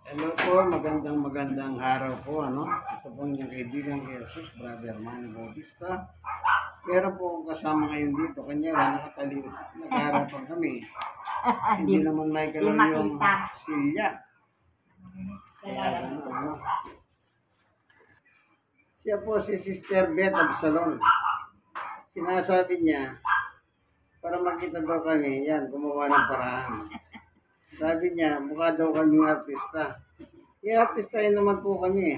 Hello po, magandang araw po, ano? Ito po yung kaibigan kay Jesus, Brother Manny Bautista. Pero po kasama ngayon dito, kanya lang nakataliw, nagharapan kami. Hindi naman may ganun yung silya. Kaya ano. Siya po si Sister Beth Absalon. Sinasabi niya, para makita daw kami, yan, gumawa ng paraan. Sabi niya, mukha daw kaming artista. I-artistahin naman po kami.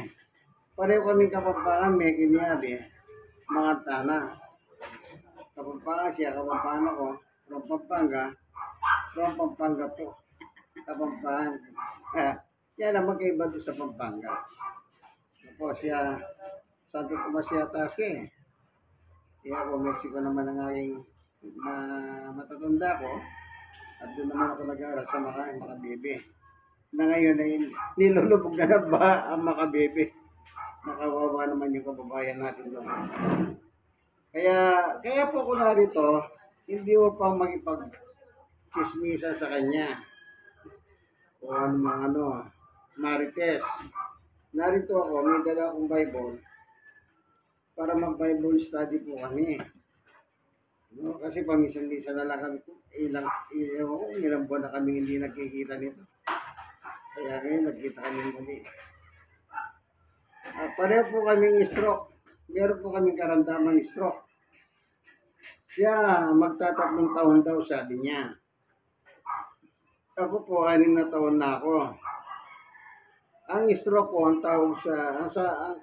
Pareho kami Kapampangan, may kinyabi, mga tana. Kapampangan siya, Kapampangan ako, from Pampanga po. Kapampangan. Yan ang magkaiba doon sa Pampanga. Ako siya, Santo Tomas yata siya eh. Kaya ako, Mexico naman ang aking matatanda ko. At doon naman ako nag-aaral sa Makabebe. Na ngayon ay nilulubog na ba ang Makabebe. Nakawawa naman yung kababayan natin doon. Kaya po ko narito, hindi mo pang makipag-chismisa sa kanya. O marites. Narito ako, may dala akong Bible para mag-Bible study po kami. No, kasi paminsan-minsan na lang kami, ilang buwan na kami hindi nagkikita nito. Kaya ngayon nagkita kami muli. Pareho po kaming stroke. Meron po kaming karamdaman stroke. Siya, magtatatlong taon daw sabi niya. Ako po, 6 na taon na ako. Ang stroke po, ang tawag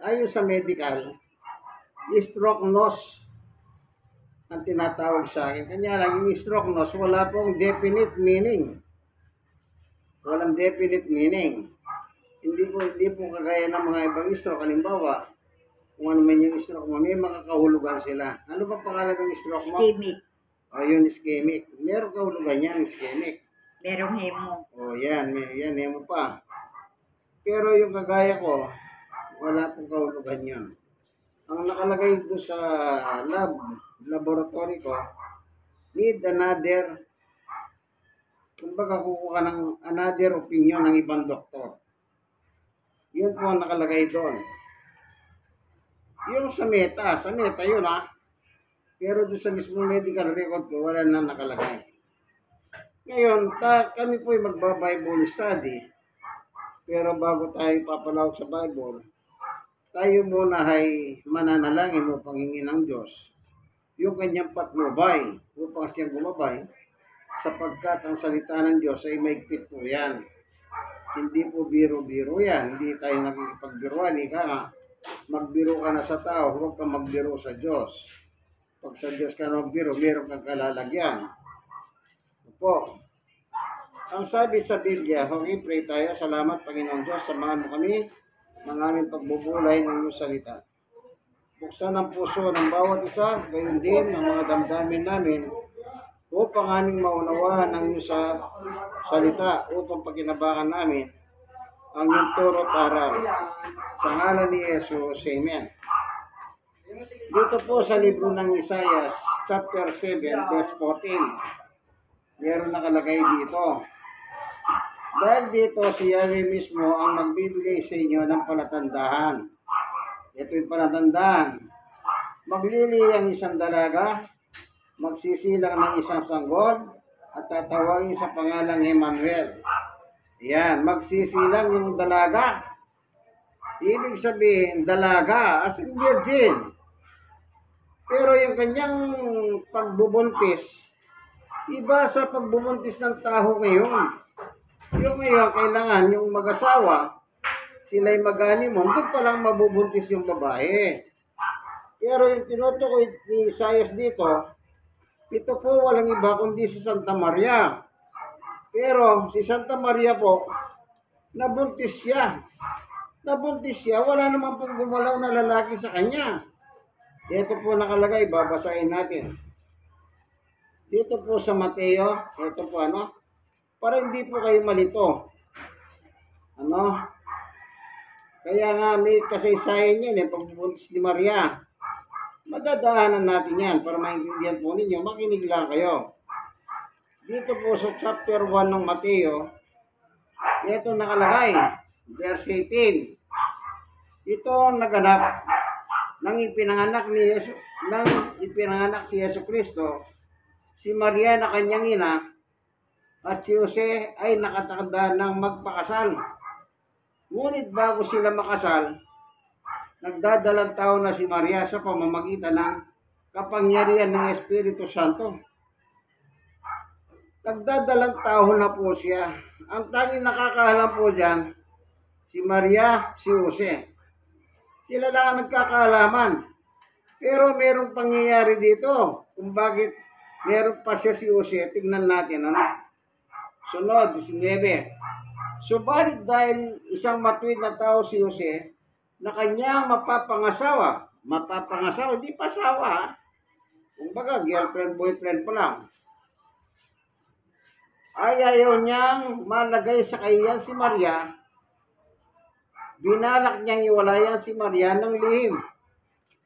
ayon sa medical, stroke nose ang tinatawag sa akin. Kanya lang yung stroke nose, wala pong definite meaning. Walang definite meaning. Hindi po kagaya ng mga ibang stroke. Halimbawa, kung ano man yung stroke mo, may makakahulugan sila. Ano ba pangalan ng stroke mo? Ischemic. O, yun, ischemic. Meron kahulugan yan, ischemic. Merong hemo. O, yan, hemo pa. Pero yung kagaya ko, wala pong kahulugan yun. Ang nakalagay doon sa laboratory ko, need another, kumbaga kukuha ng another opinion ng ibang doktor. Yun po ang nakalagay doon. Yung sa meta yun ha. Pero doon sa mismo medical record ko, wala na nakalagay. Ngayon, kami po ay magba-Bible study. Pero bago tayo papalawak sa Bible, tayo muna ay mananalangin upang hingin ng Diyos yung kanyang patnubay upang siyang gumabay sapagkat ang salita ng Diyos ay maigpit po yan. Hindi po biro-biro yan. Hindi tayo nakikipagbiruan. Ika nga, magbiro ka na sa tao, huwag kang magbiro sa Diyos. Pag sa Diyos ka magbiro, meron kang kalalagyan. Opo. Ang sabi sa Biblia, okay, pray tayo. Salamat, Panginoon Diyos. Samahan mo kami ng aming pagbubulay ng iyong salita. Buksan ang puso ng bawat isa, gayon din ang mga damdamin namin upang aming maunawaan ang iyong salita upang pagkinabangan namin ang iyong turo at aral. Sa ngalan ni Jesus, Amen. Dito po sa libro ng Isaiah, chapter 7, verse 14, meron nakalagay dito. Dahil dito si Yahweh mismo ang magbibigay sa inyo ng palatandaan. Ito yung palatandaan. Maglili ang isang dalaga, magsisilang ng isang sanggol, at tatawagin sa pangalang Emmanuel. Yan, magsisilang yung dalaga. Ibig sabihin, dalaga, as in virgin. Pero yung kanyang pagbubuntis, iba sa pagbubuntis ng tao ngayon. Yung ngayon, kailangan yung mag-asawa, sila'y mag-honeymoon, doon pa lang mabubuntis yung babae. Pero yung tinutukoy ni Isaiah dito, ito po walang iba kundi si Santa Maria. Pero si Santa Maria po, nabuntis siya. Wala naman pong gumalaw na lalaki sa kanya. Ito po nakalagay, babasahin natin. Dito po sa Mateo, ito po para hindi po kayo malito. Kaya nga may kasaysayan yan, pagbubuntis ni Maria. Madadaanan natin yan para maintindihan po ninyo. Makinig lang kayo. Dito po sa chapter 1 ng Mateo, ito nakalagay. verse 18. Ito ang naganap nang ipinanganak si Yesu Kristo, si Maria na kanyang ina, at si Jose ay nakatakda ng magpakasal. Ngunit bago sila makasal, nagdadalang tao na si Maria sa pamamagitan ng kapangyarihan ng Espiritu Santo. Nagdadalang tao na po siya. Ang tanging nakakaalam po dyan, si Maria, si Jose. Sila lang ang nagkakaalaman. Pero merong pangyayari dito kung bakit meron pa siya si Jose. Tignan natin, ano? Sunod, 19. Subalit dahil isang matuwid na tao si Jose, na kanyang mapapangasawa, di pa asawa, kumbaga girlfriend, boyfriend pa lang, ay ayaw niyang malagay sa kahiyan si Maria, binalak niyang iwalayan si Maria ng lihim.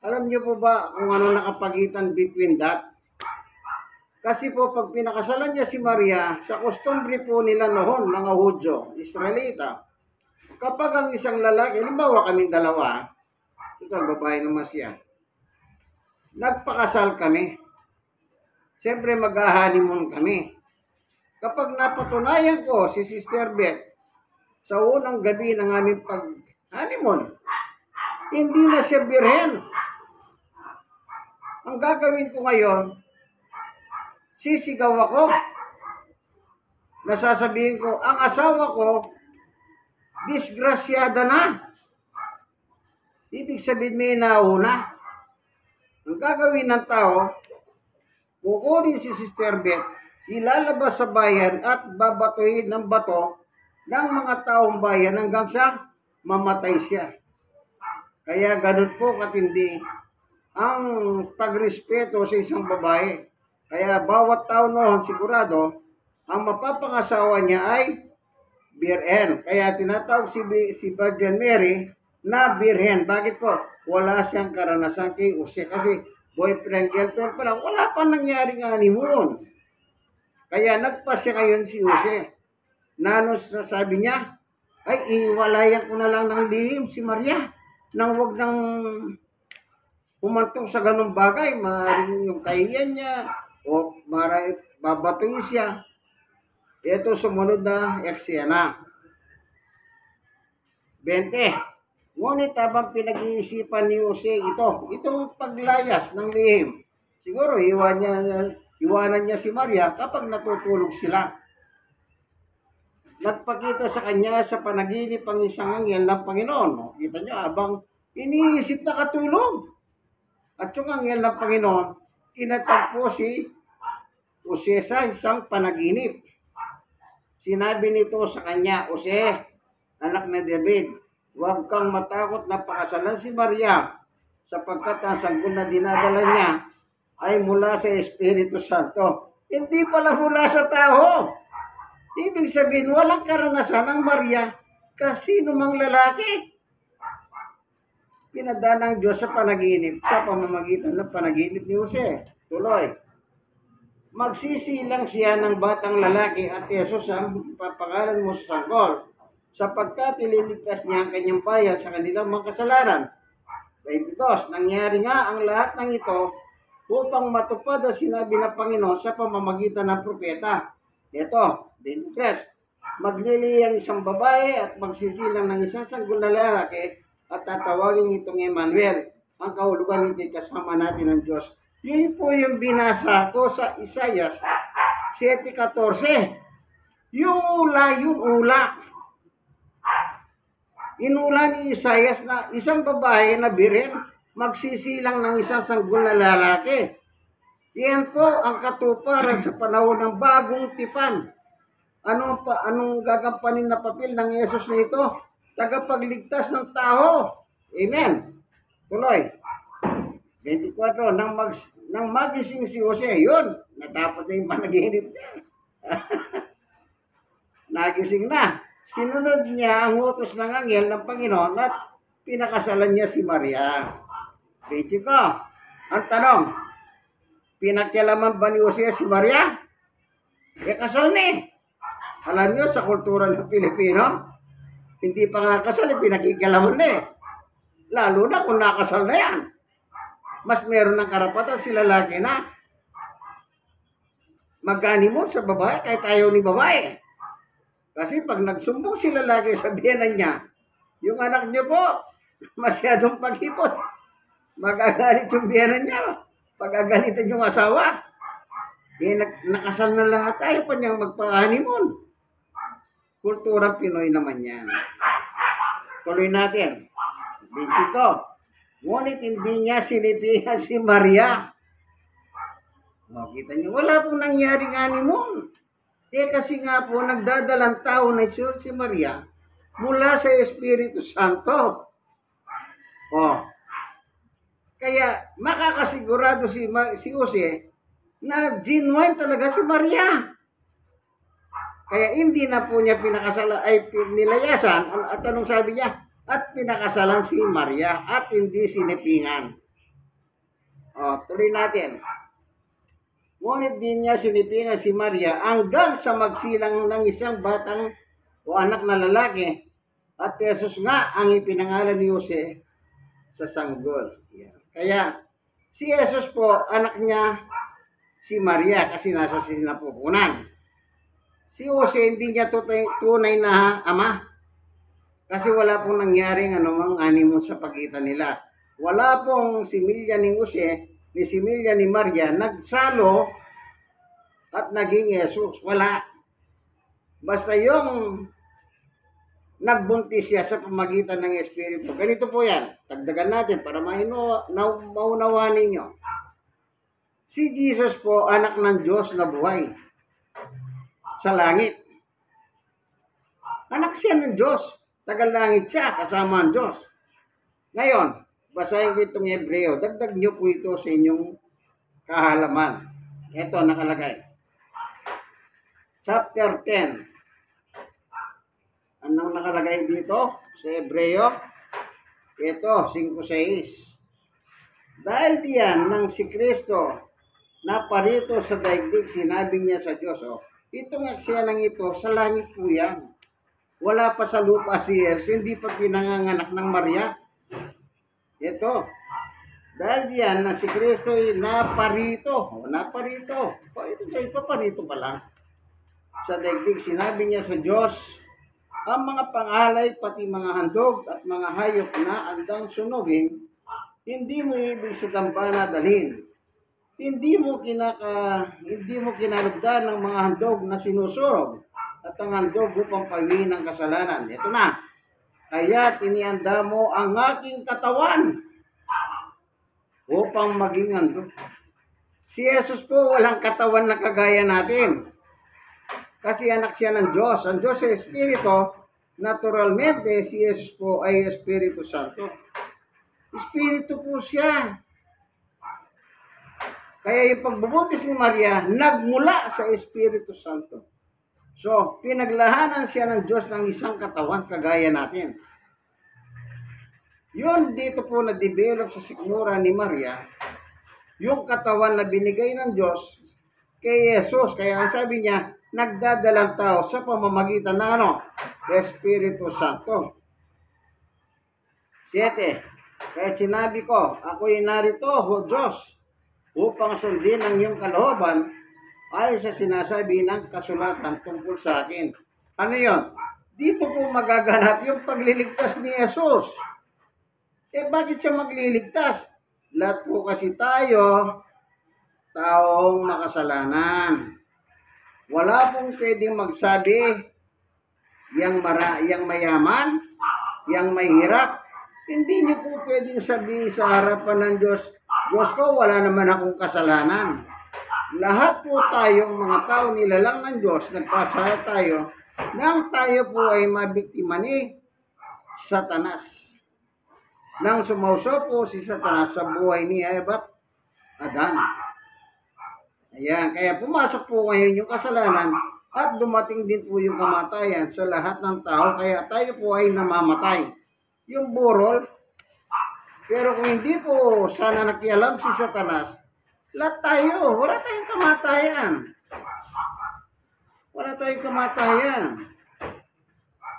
Alam niyo po ba kung ano nakapagitan between that? Kasi po pag pinakasalan niya si Maria, sa kustumbre po nila noon, mga Hudyo, Israelita, kapag ang isang lalaki, halimbawa kaming dalawa, ito ang babae naman siya, nagpakasal kami. Siyempre mag-honeymoon kami. Kapag napatunayan ko si Sister Beth sa unang gabi ng aming pag-honeymoon, hindi na siya birhen. Ang gagawin ko ngayon, sisigaw ako. Nasasabihin ko, ang asawa ko, disgrasyada na. Ibig sabihin may nauna. Ang gagawin ng tao, kukunin si Sister Beth, ilalabas sa bayan at babatuhin ng bato ng mga taong bayan hanggang sa mamatay siya. Kaya ganun po katindi ang pagrespeto sa isang babae. Kaya bawat tao noon sigurado, ang mapapangasawa niya ay birhen. Kaya tinatawag si Virgin Mary na birhen. Bakit po? Wala siyang karanasan kay Jose kasi boyfriend, girlfriend pa lang. Wala pa nangyaring honeymoon. Kaya nagpasya ngayon si Jose. Nano sabi niya, ay iwalayan ko na lang ng lihim si Maria. Nang wag nang humantong sa ganung bagay. Maaaring yung kahiyan niya o maaaring babatuin siya. Ito sumunod na eksena. 20. Ngunit habang pinag-iisipan ni Jose itong paglayas ng lihim, siguro iwanan niya si Maria kapag natutulog sila. Nagpakita sa kanya sa panaginip ang isang anghel ng Panginoon. Kita niyo, habang iniisip na katulog. At yung anghel ng Panginoon, inatagpo si Jose sa isang panaginip. Sinabi nito sa kanya, Jose, anak ni David, huwag kang matakot na pakasalan si Maria sapagkat ang sanggol na dinadala niya ay mula sa Espiritu Santo. Hindi pala mula sa tao. Ibig sabihin, walang karanasan ng Maria kasi numang lalaki. Pinadala ng Diyos sa panaginip sa pamamagitan ng panaginip ni Jose. Tuloy. Magsisilang siya ng batang lalaki at Jesus ang ipapangalan mo sa sanggol sapagkat ililigtas niya ang kanyang bayan sa kanilang mga kasalanan. 22. Nangyari nga ang lahat ng ito upang matupad ang sinabi ng Panginoon sa pamamagitan ng propeta. Ito, 23. Maglili ang isang babae at magsisilang ng isang sanggol na lalaki at tatawagin itong Emmanuel. Ang kahulugan nito'y kasama natin ng Diyos. Yun po yung binasa ko sa Isaias 7:14. Yung ula. Inula ni Isaias na isang babae na birhen magsisilang ng isang sanggol na lalaki. Yan po ang katuparan sa panahon ng bagong tipan. Anong gagampanin na papel ng Yesus na ito? Tagapagligtas ng tao. Amen. Tuloy. 24. Nang magising si Jose, yun, natapos na yung panaginip niya. Nagising na. Sinunod niya ang utos ng anghel ng Panginoon at pinakasalan niya si Maria. Video ko. Ang tanong, pinakialaman ba ni Jose si Maria? Kasal ni. Alam niyo, sa kultura ng Pilipino, Hindi pa nga kasal, pinakikalaman na eh. Lalo na kung nakasal na yan. Mas meron ng karapatan si lalaki na mag-honeymoon sa babae kahit ayaw ni babae. Kasi pag nagsumbong si lalaki sa biyenan niya, yung anak niyo po, masyadong paghipot. Magagalit yung biyenan niya. Pag-agalitan yung asawa. Eh, nakasal na lahat, ayaw pa niyang magpa-honeymoon. Kulturang Pinoy naman yan. Tuloy natin. 20. Ngunit hindi niya sinipihan si Maria. O, kita niyo, wala pong nangyaring honeymoon. Eh kasi nga po, nagdadalang tao na si Maria mula sa Espiritu Santo. O, kaya makakasigurado si Jose na genuine talaga si Maria. Kaya hindi na po niya pinakasala ay nilayasan. At anong sabi niya? At pinakasalan si Maria at hindi sinipingan. O, tuloy natin. Ngunit din niya sinipingan si Maria hanggang sa magsilang ng isang batang o anak na lalaki. At Jesus nga ang ipinangalan ni Jose sa sanggol. Kaya si Jesus po, anak niya si Maria kasi nasa sinapupunan. Si Jose hindi niya tunay na ama. Kasi wala pong nangyaring anumang honeymoon sa pagitan nila. Wala pong similya ni Jose, ni similya ni Maria, nagsalo at naging Jesus. Wala. Basta yung nagbuntis siya sa pamagitan ng Espiritu. Ganito po yan. Tagdagan natin para maunawa ninyo. Si Jesus po, anak ng Diyos na buhay sa langit. Anak siya ng Diyos. Tagalangit siya, kasama ang Diyos. Ngayon, basahin ko itong Hebreo. Dagdag niyo po ito sa inyong kahalaman. Ito, nakalagay. Chapter 10. Anong nakalagay dito sa Hebreo? Ito, 5:6. Dahil diyan ng si Kristo na parito sa daigdig, sinabi niya sa Diyos, itong aksyanang ito, sa langit po yan. Wala pa sa lupa si Jesus, hindi pa pinanganganak ng Maria. Ito, dahil diyan na si Kristo ay naparito. Ito sa ipaparito pa lang. Sa daigdig, sinabi niya sa Diyos, ang mga pangalay, pati mga handog at mga hayop na andang sunugin, hindi mo ibig sa dambana dalhin. Hindi mo kinalugdan ng mga handog na sinusurog at ang handog upang pawiin ng kasalanan. Ito na. Kaya tinianda mo ang aking katawan upang maging handog. Si Jesus po walang katawan na kagaya natin. Kasi anak siya ng Diyos. Ang Diyos ay Espiritu. Naturalmente, si Jesus po ay Espiritu Santo. Espiritu po siya. Kaya yung pagbubuntis ni Maria, nagmula sa Espiritu Santo. So, pinaglahanan siya ng Diyos ng isang katawan kagaya natin. Yun dito po na-develop sa sikmura ni Maria, yung katawan na binigay ng Diyos kay Jesus. Kaya ang sabi niya, nagdadalang tao sa pamamagitan ng Espiritu Santo. 7. Kaya sinabi ko, ako'y narito, O Diyos, upang sundin ang iyong kalooban ayon sa sinasabi ng kasulatan tungkol sa akin. Ano yun? Dito po magaganap yung pagliligtas ni Jesus. Bakit siya magliligtas? Lahat po kasi tayo, taong makasalanan. Wala pong pwedeng magsabi, yang mayaman, yang mahirap. Hindi niyo po pwedeng sabihin sa harapan ng Diyos, Diyos ko, wala naman akong kasalanan. Lahat po tayong mga tao nilalang ng Diyos, nagkasala tayo, nang tayo po ay mabiktima ni Satanas. Nang sumauso po si Satanas sa buhay ni Eva at Adan. Ayan, kaya pumasok po ngayon yung kasalanan at dumating din po yung kamatayan sa lahat ng tao, kaya tayo po ay namamatay. Yung burol, pero kung hindi po sana nakialam si Satanas, lahat tayo, wala tayong kamatayan. Wala tayong kamatayan.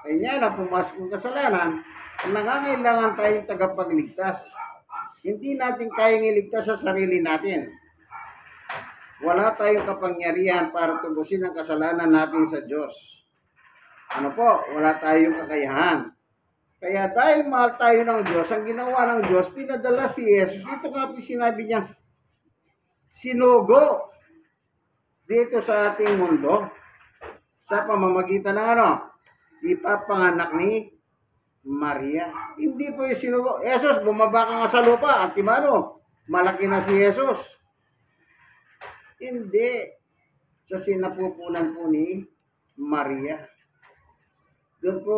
Kanya na pumasok ng kasalanan, nangangailangan tayong tagapagligtas. Hindi natin kayang iligtas sa sarili natin. Wala tayong kapangyarihan para tubusin ang kasalanan natin sa Diyos. Ano po? Wala tayong kakayahan. Kaya dahil mahal tayo ng Diyos, ang ginawa ng Diyos, pinadala si Jesus. Ito nga po sinabi niya, sinugo dito sa ating mundo sa pamamagitan ng ano? Ipapanganak ni Maria. Hindi po yung sinugo. Jesus, bumaba ka nga sa lupa. At timano, malaki na si Jesus. Hindi. Sa sinapupunan po ni Maria. Doon po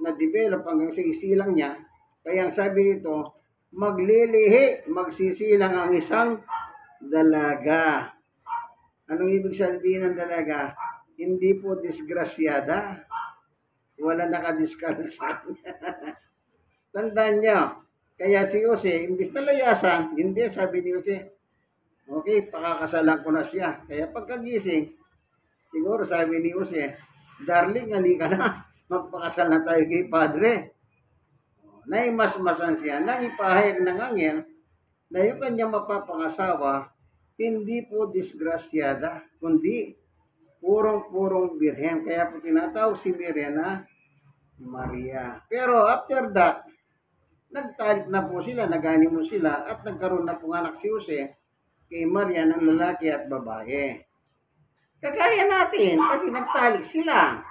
na-develop hanggang sa isilang niya. Kaya ang sabi nito, maglilihi, magsisilang ang isang dalaga. Anong ibig sabihin ng dalaga? Hindi po disgrasyada. Wala nakadiskal sa kanya. Tandaan niyo, kaya si Jose, imbis na layasan, hindi, sabi ni Jose, okay, pakakasalan ko na siya. Kaya pagkagising, siguro sabi ni Jose, darling, halika na, magpakasal na tayo kay Padre. Naimasmasan siya, nang ipahayag ng anghel, na yung kanyang mapapangasawa, hindi po disgrasyada, kundi purong-purong birhen. Kaya po tinatawag si Maria na Maria. Pero after that, nagtalik na po sila, nag-honeymoon mo sila, at nagkaroon na po anak si Jose kay Maria ng lalaki at babae. Kagaya natin, kasi nagtalik sila.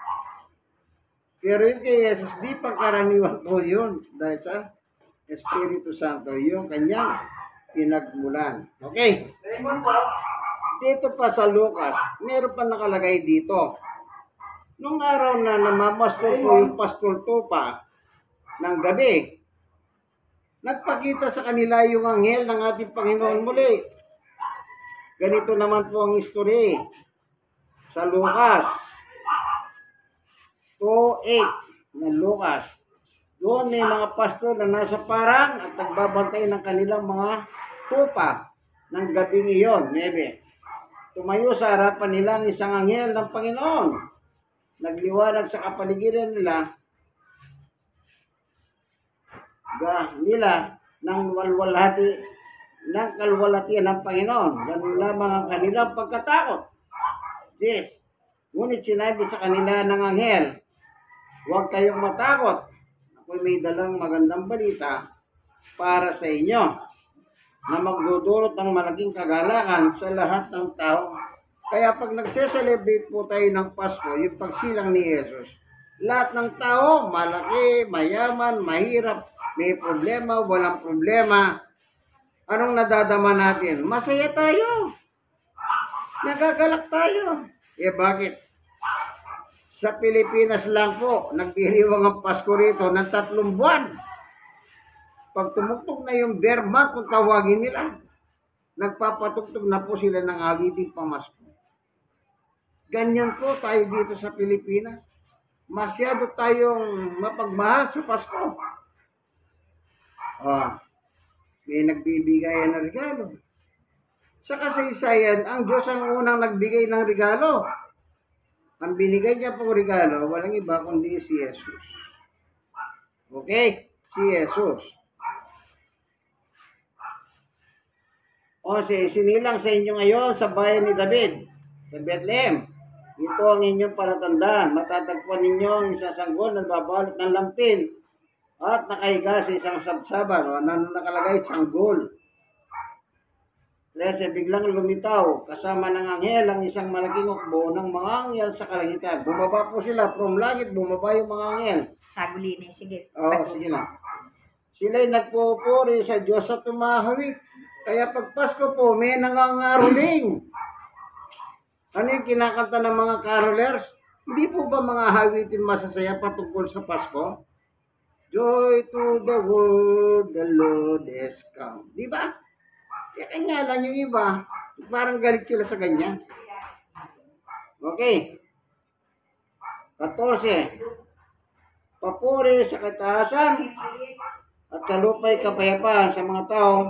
Pero yung kay Jesus, di pangkaraniwan po yun. Dahil sa Espiritu Santo, yung kanyang pinagmulan. Okay? Dito pa sa Lucas, meron pa nakalagay dito. Nung araw na namamastol po yung pastol Tupa ng gabi, nagpakita sa kanila yung anghel ng ating Panginoon muli. Ganito naman po ang history sa Lucas 2:8 ng Lucas. Doon may mga pastol na nasa parang at nagbabantay ng kanilang mga tupa ng gabing iyon. Tumayo sa harapan nila ang isang anghel ng Panginoon. Nagliwanag sa kapaligiran nila ng kalwalhatian ng Panginoon. Ganun lamang ang kanilang pagkatakot. Yes. Ngunit sinabi sa kanila ng anghel, huwag kayong matakot. Ako'y may dalang magandang balita para sa inyo na magdudulot ng malaking kagalakan sa lahat ng tao. Kaya pag nagse-celebrate po tayo ng Pasko, yung pagsilang ni Jesus, lahat ng tao, malaki, mayaman, mahirap, may problema, walang problema, anong nadadama natin? Masaya tayo. Nagagalak tayo. Bakit? Sa Pilipinas lang po, nagdiriwang ang Pasko rito ng 3 buwan. Pag tumugtog na yung bear month, kung tawagin nila, nagpapatugtog na po sila ng awiting pamasko. Ganyan po tayo dito sa Pilipinas. Masyado tayong mapagmahal sa Pasko. May nagbibigay ng regalo. Sa kasaysayan, ang Diyos ang unang nagbigay ng regalo. Ang binigay niya pong regalo, walang iba kundi si Jesus. Okay? Si Jesus. Sinilang sa inyo ngayon sa bayan ni David, sa Bethlehem. Ito ang inyong palatandaan. Matatagpuan ninyo ang isang sanggol na babalot ng lampin at nakahiga sa isang sabsaban. Ano nakalagay? Sanggol. Kasi biglang lumitaw kasama ng anghel ang isang malaking hukbo ng mga anghel sa kalangitan. Bumaba po sila from langit, bumaba yung mga anghel. Sagulini, sige. Oo, sige na. Sila'y nagpupuri sa Diyos at tumahawik. Kaya pag Pasko po, may nangangaroling. Ano yung kinakanta ng mga carolers? Hindi po ba mga hawitin masasaya patungkol sa Pasko? Joy to the world, the Lord is come. Di ba? Kaya kanya lang yung iba. Parang galit sila sa ganyan. Okay. 14. Papuri sa kataasan at sa lupa'y kapayapaan sa mga taong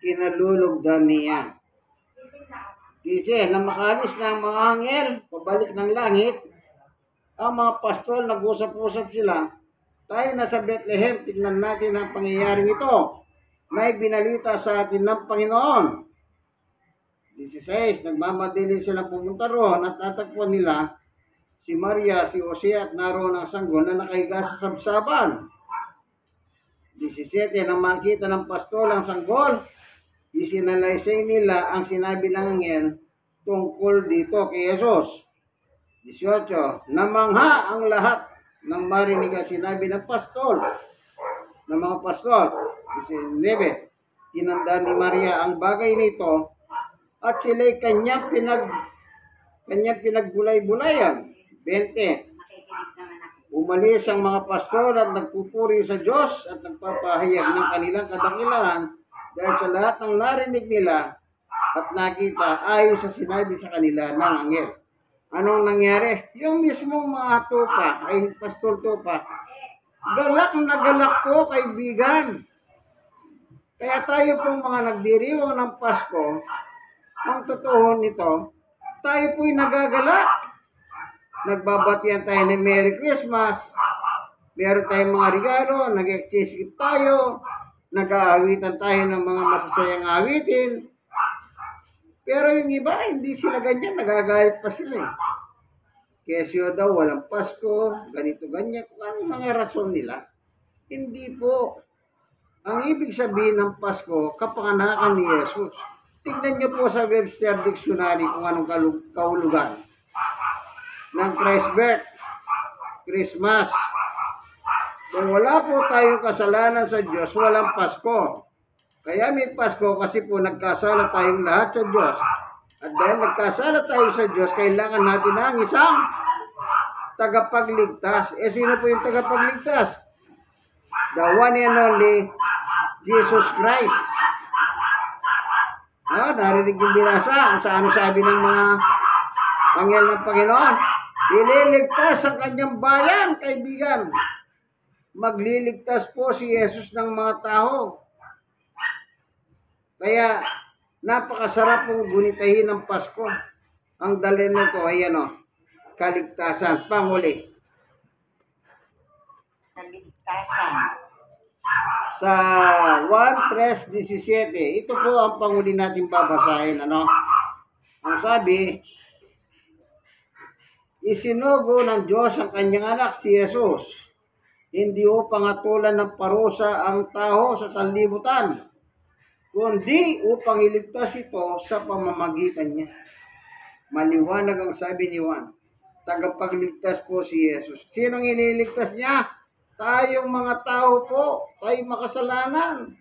kinalulugdan niya. Kasi na makalis ng mga anghel, pabalik ng langit, Ang mga pastol, nag-usap-usap sila. Tayo nasa Bethlehem, tignan natin ang pangyayaring ito. May binalita sa atin ng Panginoon. 16, nagmamadali silang pumunta roon at natagpuan nila si Maria, si Jose at naroon ang sanggol na nakahiga sa sabsaban. 17, nang makita ng pastol ang sanggol, isinalaysay nila ang sinabi ng anghel tungkol dito kay Jesus. 18, namangha ang lahat ng marinig ang sinabi ng pastol, ng mga pastol. 19, tinandaan ni Maria ang bagay nito at sila'y kanyang pinagbulay-bulayan. 20, umalis ang mga pastol at nagpupuri sa Diyos at nagpapahayag ng kanilang kadakilahan dahil sa lahat ng narinig nila at nakita ayon sa sinabi sa kanila ng anghel. Anong nangyari? Yung mismong mga tupa, ay pastol tupa, galak na galak po, kaibigan. Kaya tayo pong mga nagdiriwang ng Pasko, ang totoo nito, tayo po'y nagagalak. Nagbabatian tayo ng Merry Christmas, meron tayong mga regalo, nag-exchange gift tayo, nag-aawitan tayo ng mga masasayang awitin. Pero yung iba, hindi sila ganyan, nagagalit pa sila eh. Kesyo daw, walang Pasko, ganito, ganyan. Kung ano mga rason nila, hindi po. Ang ibig sabihin ng Pasko, kapanganakan ni Jesus. Tingnan niyo po sa Webster Dictionary kung anong kahulugan ng Christ birth, Christmas. Kung wala po tayong kasalanan sa Diyos, walang Pasko. Kaya may Pasko kasi po nagkasala tayong lahat sa Diyos. At dahil nagkasala tayo sa Diyos, kailangan natin ang isang tagapagligtas. Sino po yung tagapagligtas? The one and only Jesus Christ. Narinig yung binasa sa ano sabi ng mga anghel ng Panginoon. Ililigtas ang kanyang bayan, kaibigan. Magliligtas po si Jesus ng mga tao. Kaya, napakasarap pong gunitahin ng Pasko. Ang dalhin nito ay kaligtasan. Panghuli. Kaligtasan. Sa 1:3:17, ito po ang panghuli natin babasahin. Ang sabi, isinugo ng Diyos ang kanyang anak si Jesus, hindi upang hatulan ng parusa ang tao sa sanlibutan, kundi upang iligtas ito sa pamamagitan niya. Maliwanag ang sabi ni Juan, tagapagligtas po si Jesus. Sinong iniligtas niya? Tayong mga tao po, tayong makasalanan.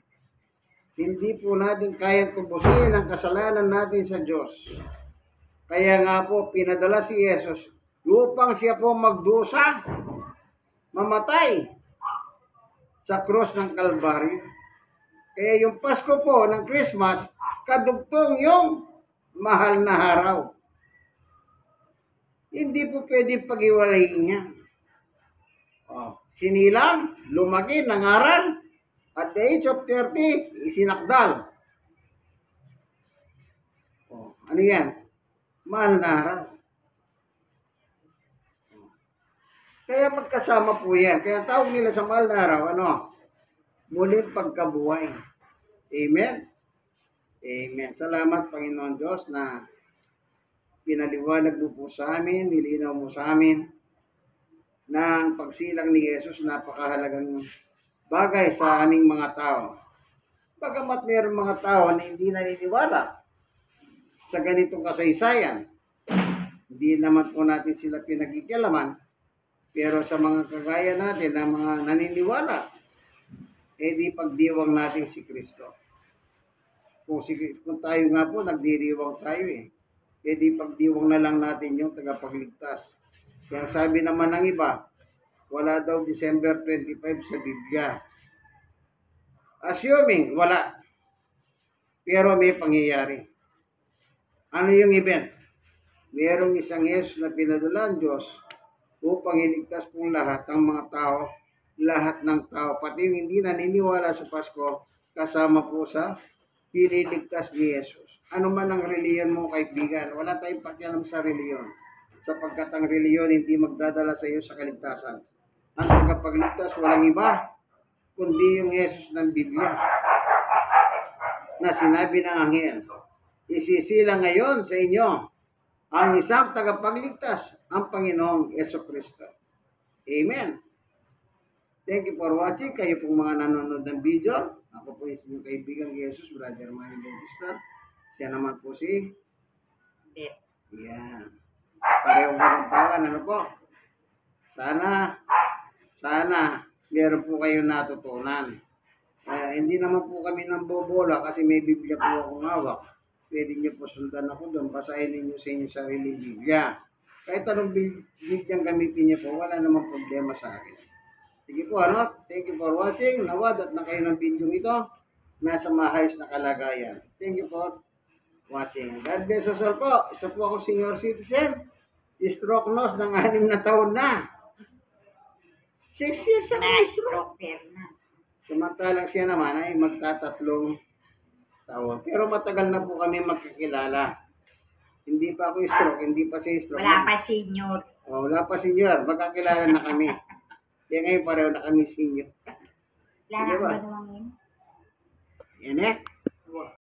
Hindi po natin kayang tubusin ang kasalanan natin sa Diyos. Kaya nga po, pinadala si Jesus upang siya po magdusa, mamatay sa krus ng Kalbaryo. Kaya yung Pasko po ng Christmas, kadugtong yung mahal na araw. Hindi po pwedeng pag-iwalayin niya. Sinilang, lumaki, nangaral, at the age of 30, isinakdal. Ano yan? Mahal na araw. Kaya magkasama po yan. Kaya tawag nila sa mahal na araw, muling pagkabuhay. Amen? Amen. Salamat, Panginoon Diyos, na pinaliwanag mo po sa amin, nilinaw mo sa amin, ng pagsilang ni Jesus, napakahalagang bagay sa aming mga tao. Bagamat mayroong mga tao na hindi naniniwala sa ganitong kasaysayan, hindi naman po natin sila pinakikialaman, pero sa mga kagaya natin na mga naniniwala, di pagdiwang natin si Kristo. Kung tayo nga po, nagdiriwang tayo di pagdiwang na lang natin yung tagapagligtas. Kaya sabi naman ng iba, wala daw December 25 sa Biblia. Assuming, wala. Pero may pangyayari. Ano yung event? Mayroong isang Jesus na pinadala ng Diyos upang iligtas pong lahat ng mga tao, lahat ng tao, pati yung hindi naniniwala sa Pasko, kasama po sa piniligtas ni Jesus. Ano man ang reliyon mo, kaibigan, wala tayong pakialam sa reliyon. sapagkat ang reliyon hindi magdadala sa iyo sa kaligtasan. Ang tagapagligtas walang iba, kundi yung Yesus ng Biblia na sinabi ng anghel, isisilang ngayon sa inyo ang isang tagapagligtas, ang Panginoong Jesucristo. Amen. Thank you for watching. Kayo pong mga nanonood ng video. Ako po yung inyong kaibigan Jesus, Brother Manny Bautista. Siya naman po si yan. Parehong karampangan, ano po? Sana meron po kayong natutunan. Hindi naman po kami nang bobola kasi may Biblia po akong hawak. Pwede niyo po sundan ako doon. Basahin niyo sa inyong sarili Biblia. Kahit anong Biblia gamitin niyo po, wala namang problema sa akin. Sige po, ano? Thank you for watching. Nawad at na kayo ng video ito. Nasa maayos na kalagayan. Thank you for watching. God bless us all po. Isa po ako senior citizen. Stroke nurse ng 6 na taon na. 6 years ako stroke. Samantalang siya naman ay magtatatlong taon. Pero matagal na po kami magkakilala. Hindi pa ako stroke, hindi pa siya stroke. Wala pa senior. Oh, wala pa senior. Magkakilala na kami. Kaya ngayon pareho na kami senior. Wala na ba naman yun? Yan eh.